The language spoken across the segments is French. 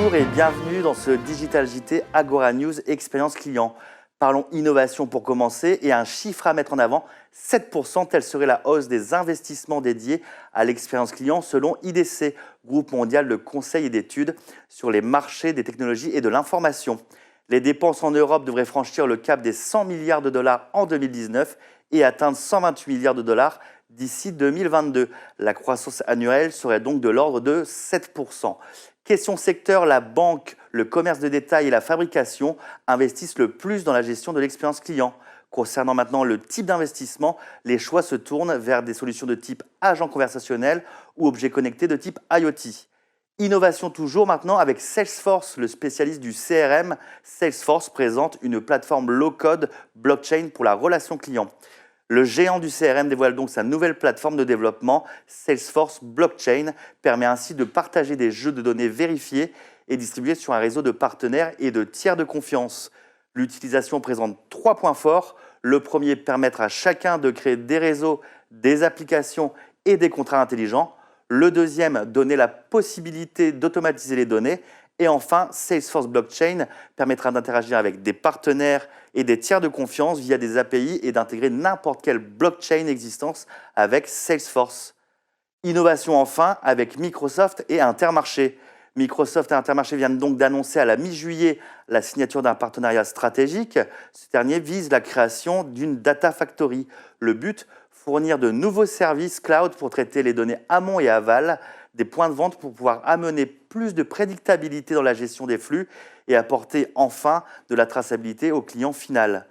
Bonjour et bienvenue dans ce Digital JT Agora News Expérience Client. Parlons innovation pour commencer et un chiffre à mettre en avant, 7%, telle serait la hausse des investissements dédiés à l'expérience client selon IDC, groupe mondial de conseil et d'études sur les marchés des technologies et de l'information. Les dépenses en Europe devraient franchir le cap des 100 milliards de dollars en 2019 et atteindre 128 milliards de dollars d'ici 2022. La croissance annuelle serait donc de l'ordre de 7%. Question secteur, la banque, le commerce de détail et la fabrication investissent le plus dans la gestion de l'expérience client. Concernant maintenant le type d'investissement, les choix se tournent vers des solutions de type agent conversationnel ou objet connecté de type IoT. Innovation toujours maintenant avec Salesforce, le spécialiste du CRM. Salesforce présente une plateforme low-code blockchain pour la relation client. Le géant du CRM dévoile donc sa nouvelle plateforme de développement, Salesforce Blockchain, permet ainsi de partager des jeux de données vérifiés et distribués sur un réseau de partenaires et de tiers de confiance. L'utilisation présente 3 points forts. Le premier, permettre à chacun de créer des réseaux, des applications et des contrats intelligents. Le deuxième, donner la possibilité d'automatiser les données. Et enfin, Salesforce Blockchain permettra d'interagir avec des partenaires et des tiers de confiance via des API et d'intégrer n'importe quelle blockchain existence avec Salesforce. Innovation enfin avec Microsoft et Intermarché. Microsoft et Intermarché viennent donc d'annoncer à la mi-juillet la signature d'un partenariat stratégique. Ce dernier vise la création d'une data factory. Le but, fournir de nouveaux services cloud pour traiter les données amont et aval des points de vente pour pouvoir amener plus de prédictabilité dans la gestion des flux et apporter enfin de la traçabilité au client final.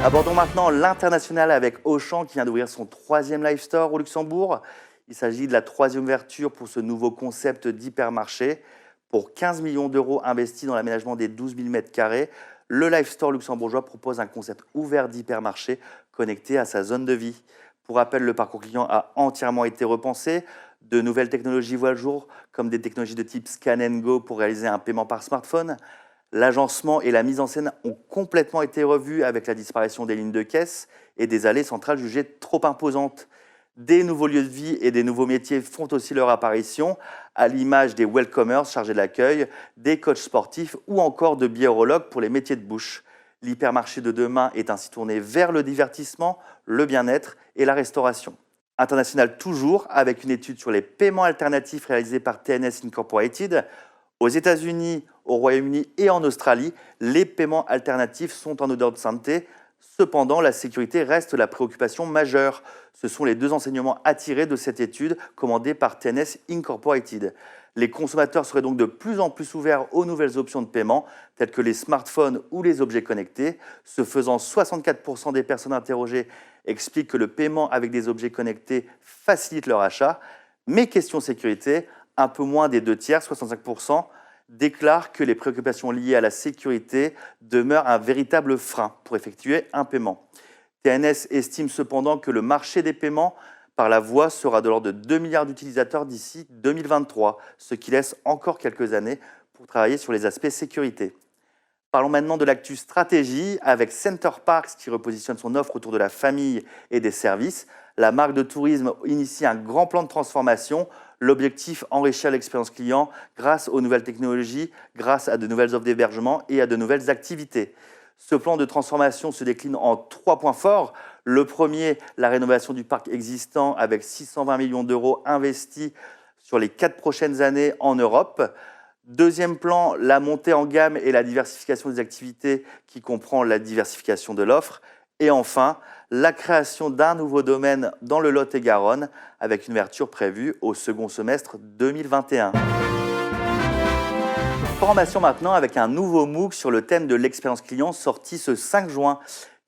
Abordons maintenant l'international avec Auchan qui vient d'ouvrir son 3e live store au Luxembourg. Il s'agit de la 3e ouverture pour ce nouveau concept d'hypermarché. Pour 15 millions d'euros investis dans l'aménagement des 12 000 m², le live store luxembourgeois propose un concept ouvert d'hypermarché connecté à sa zone de vie. Pour rappel, le parcours client a entièrement été repensé. De nouvelles technologies voient le jour, comme des technologies de type Scan and Go pour réaliser un paiement par smartphone. L'agencement et la mise en scène ont complètement été revus avec la disparition des lignes de caisse et des allées centrales jugées trop imposantes. Des nouveaux lieux de vie et des nouveaux métiers font aussi leur apparition, à l'image des welcomers chargés de l'accueil, des coachs sportifs ou encore de biérologues pour les métiers de bouche. L'hypermarché de demain est ainsi tourné vers le divertissement, le bien-être et la restauration. International toujours, avec une étude sur les paiements alternatifs réalisée par TNS Incorporated. Aux États-Unis, au Royaume-Uni et en Australie, les paiements alternatifs sont en odeur de sainteté. Cependant, la sécurité reste la préoccupation majeure. Ce sont les 2 enseignements à tirer de cette étude commandée par TNS Incorporated. Les consommateurs seraient donc de plus en plus ouverts aux nouvelles options de paiement, telles que les smartphones ou les objets connectés. Ce faisant, 64% des personnes interrogées expliquent que le paiement avec des objets connectés facilite leur achat. Mais question sécurité, un peu moins des 2 tiers, 65%, déclarent que les préoccupations liées à la sécurité demeurent un véritable frein pour effectuer un paiement. TNS estime cependant que le marché des paiements par la voix sera de l'ordre de 2 milliards d'utilisateurs d'ici 2023, ce qui laisse encore quelques années pour travailler sur les aspects sécurité. Parlons maintenant de l'actu stratégie avec Center Parcs qui repositionne son offre autour de la famille et des services. La marque de tourisme initie un grand plan de transformation. L'objectif, enrichir l'expérience client grâce aux nouvelles technologies, grâce à de nouvelles offres d'hébergement et à de nouvelles activités. Ce plan de transformation se décline en 3 points forts. Le premier, la rénovation du parc existant avec 620 millions d'euros investis sur les 4 prochaines années en Europe. Deuxième plan, la montée en gamme et la diversification des activités qui comprend la diversification de l'offre. Et enfin, la création d'un nouveau domaine dans le Lot-et-Garonne avec une ouverture prévue au second semestre 2021. Formation maintenant avec un nouveau MOOC sur le thème de l'expérience client sorti ce 5 juin.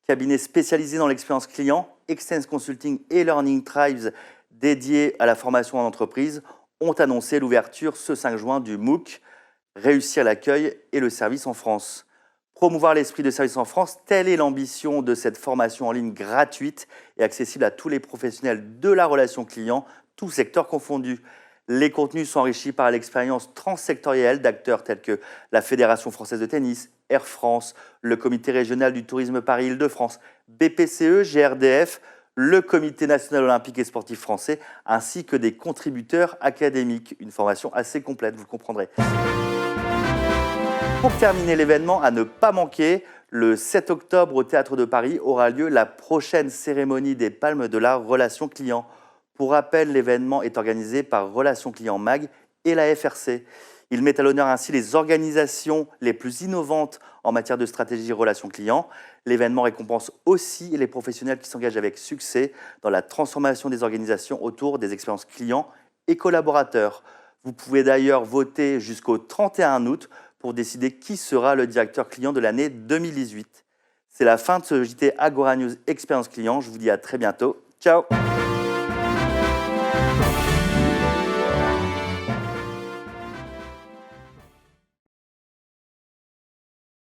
Cabinet spécialisé dans l'expérience client, Extens Consulting et Learning Tribes dédiés à la formation en entreprise ont annoncé l'ouverture ce 5 juin du MOOC « Réussir l'accueil et le service en France ». Promouvoir l'esprit de service en France, telle est l'ambition de cette formation en ligne gratuite et accessible à tous les professionnels de la relation client, tous secteurs confondus. Les contenus sont enrichis par l'expérience transsectorielle d'acteurs tels que la Fédération française de tennis, Air France, le Comité régional du tourisme Paris-Île-de-France, BPCE, GRDF, le Comité national olympique et sportif français, ainsi que des contributeurs académiques. Une formation assez complète, vous comprendrez. Pour terminer l'événement, à ne pas manquer, le 7 octobre au Théâtre de Paris aura lieu la prochaine cérémonie des Palmes de la relation client. Pour rappel, l'événement est organisé par Relations Clients Mag et la FRC. Il met à l'honneur ainsi les organisations les plus innovantes en matière de stratégie relations clients. L'événement récompense aussi les professionnels qui s'engagent avec succès dans la transformation des organisations autour des expériences clients et collaborateurs. Vous pouvez d'ailleurs voter jusqu'au 31 août pour décider qui sera le directeur client de l'année 2018. C'est la fin de ce JT Agora News Expérience Client. Je vous dis à très bientôt. Ciao!